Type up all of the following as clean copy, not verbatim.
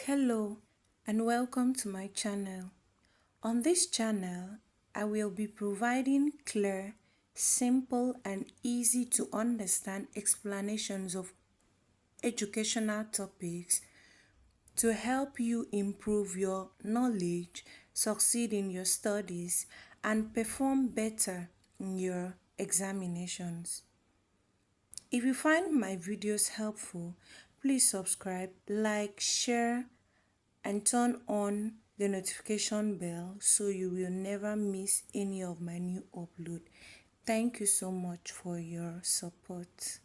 Hello and welcome to my channel. On this channel, I will be providing clear, simple and easy to understand explanations of educational topics to help you improve your knowledge, succeed in your studies and perform better in your examinations. If you find my videos helpful, please subscribe, like, share and turn on the notification bell so you will never miss any of my new upload. Thank you so much for your support.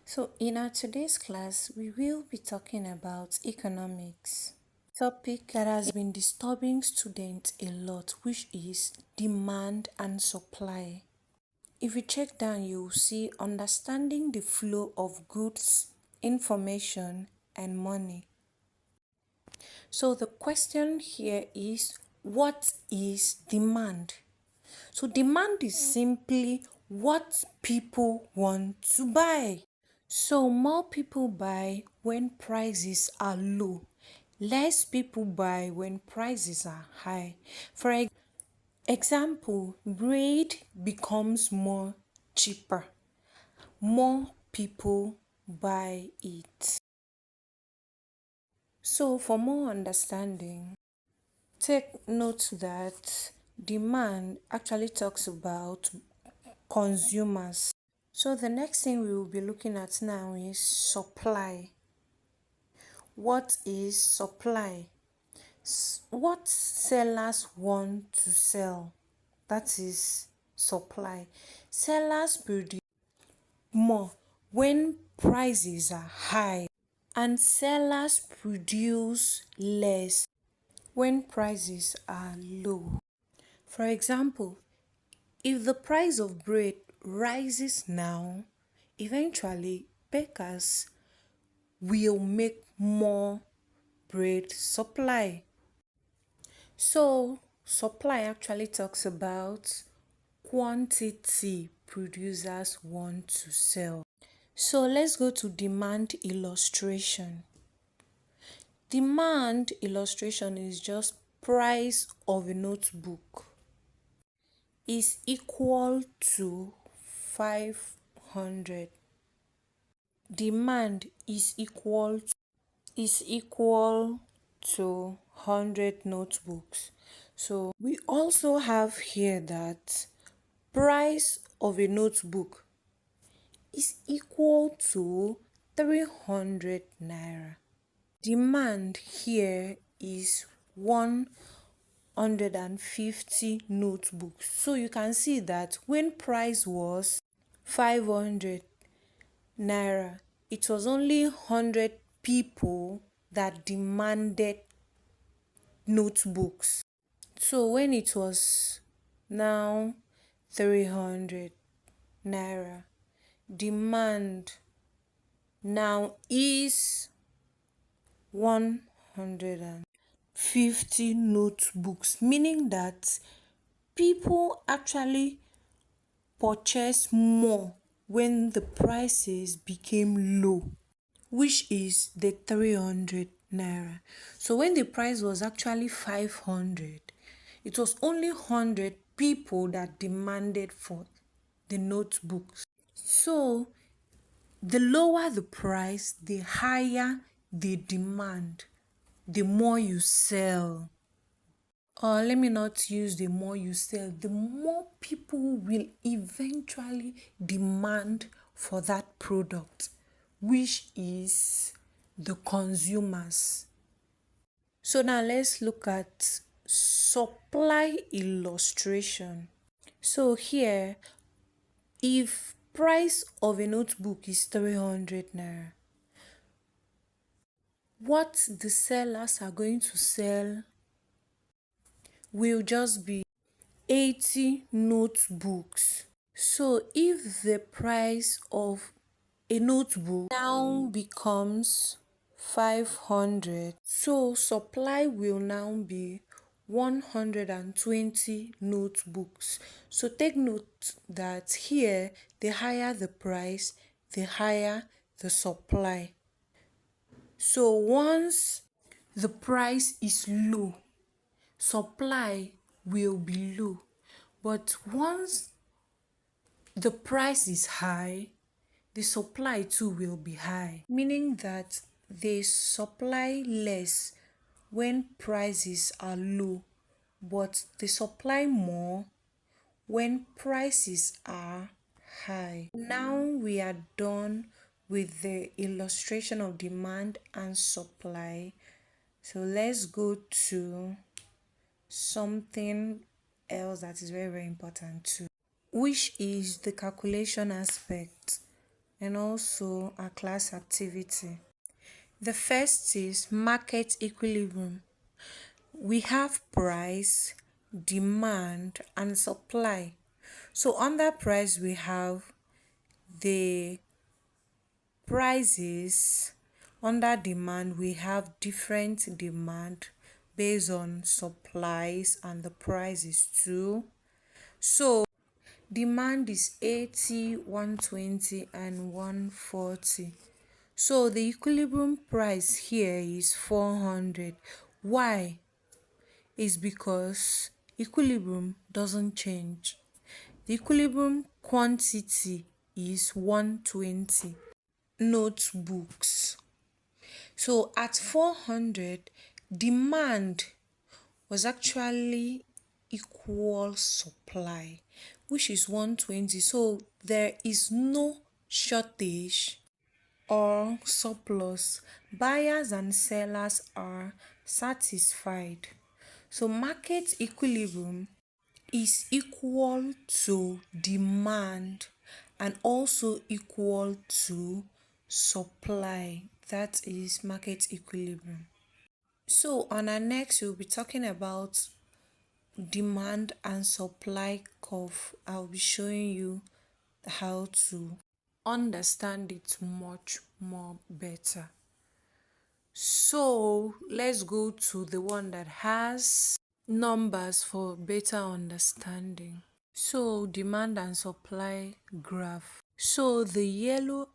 So in our today's class, we will be talking about economics, topic that has been disturbing students a lot, which is demand and supply. If you check down, you will see understanding the flow of goods, information and money. So the question here is, what is demand? So demand is simply what people want to buy. So more people buy when prices are low. Less people buy when prices are high. For example, bread becomes more cheaper. More people buy it. So for more understanding, take note that demand actually talks about consumers. So the next thing we will be looking at now is supply. What is supply? What sellers want to sell, that is supply. Sellers produce more when prices are high and sellers produce less when prices are low. For example, if the price of bread rises now, eventually bakers will make more bread supply. So supply actually talks about quantity producers want to sell. So let's go to demand illustration. Demand illustration is just price of a notebook is equal to 500. Demand is equal to 100 notebooks. So we also have here that price of a notebook is equal to 300 naira. Demand here is 150 notebooks. So you can see that when price was 500 naira, it was only 100 people that demanded notebooks. So when it was now 300 naira, demand now is 150 notebooks, meaning that people actually purchase more when the prices became low, which is the 300 naira. So when the price was actually 500, it was only 100 people that demanded for the notebooks. So the lower the price, the higher the demand, the more you sell. Or let me not use the more you sell, the more people will eventually demand for that product, which is the consumers. So now let's look at supply illustration. So here, if price of a notebook is 300 naira, what the sellers are going to sell will just be 80 notebooks. So if the price of a notebook now becomes 500, so supply will now be 120 notebooks. So take note that here, the higher the price, the higher the supply. So once the price is low, supply will be low. But once the price is high, the supply too will be high, meaning that they supply less when prices are low, but they supply more when prices are high. Now we are done with the illustration of demand and supply. So let's go to something else that is very, very important too, which is the calculation aspect and also a class activity. The first is market equilibrium. We have price, demand, and supply. So under price, we have the prices. Under demand, we have different demand based on supplies and the prices too. So demand is 80, 120, and 140. So the equilibrium price here is 400. Why? Is because equilibrium doesn't change. The equilibrium quantity is 120 notebooks. So at 400, demand was actually equal supply, which is 120. So there is no shortage or surplus. Buyers and sellers are satisfied. So market equilibrium is equal to demand and also equal to supply. That is market equilibrium. So on our next, we'll be talking about demand and supply curve. I'll be showing you how to understand it much more better. So let's go to the one that has numbers for better understanding. So demand and supply graph. So the yellow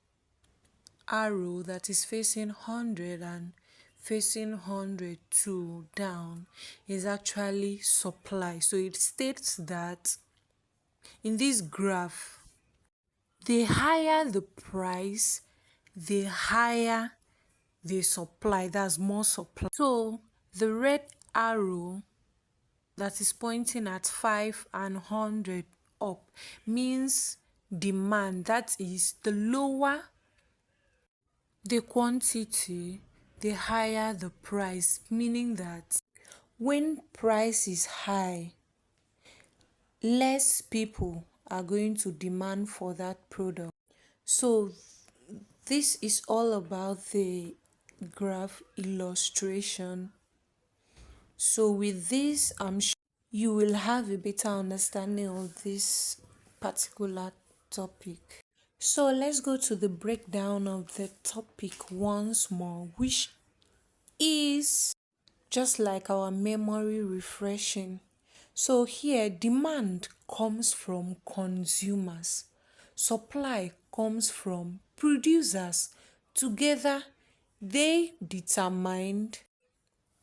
arrow that is facing 100 and facing 100 to down is actually supply. So it states that in this graph, the higher the price, the higher the supply. That's more supply. So the red arrow that is pointing at 5 and 100 up means demand. That is, the lower the quantity, the higher the price, meaning that when price is high, less people are going to demand for that product. So this is all about the graph illustration. So with this, I'm sure you will have a better understanding of this particular topic. So let's go to the breakdown of the topic once more, which is just like our memory refreshing. So here, demand comes from consumers, supply comes from producers. Together, they determined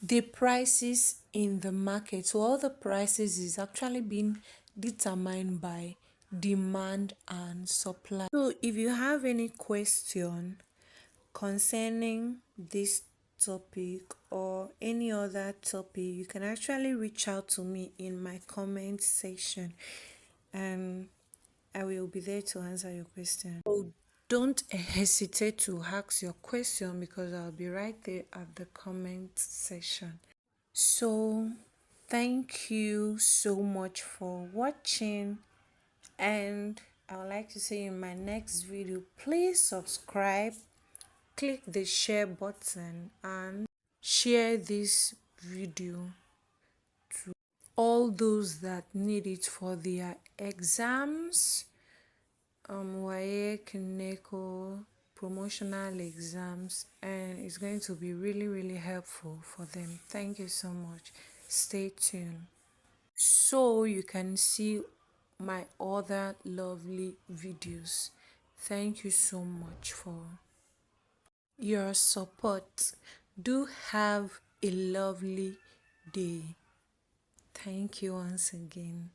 the prices in the market. So all the prices is actually being determined by demand and supply. So if you have any question concerning this topic or any other topic, you can actually reach out to me in my comment section and I will be there to answer your question. So don't hesitate to ask your question because I'll be right there at the comment section. So thank you so much for watching, and I would like to say in my next video, please subscribe, click the share button and share this video to all those that need it for their exams, WAEC, NECO, promotional exams, and it's going to be really helpful for them. Thank you so much. Stay tuned so you can see my other lovely videos. Thank you so much for your support. Do have a lovely day. Thank you once again.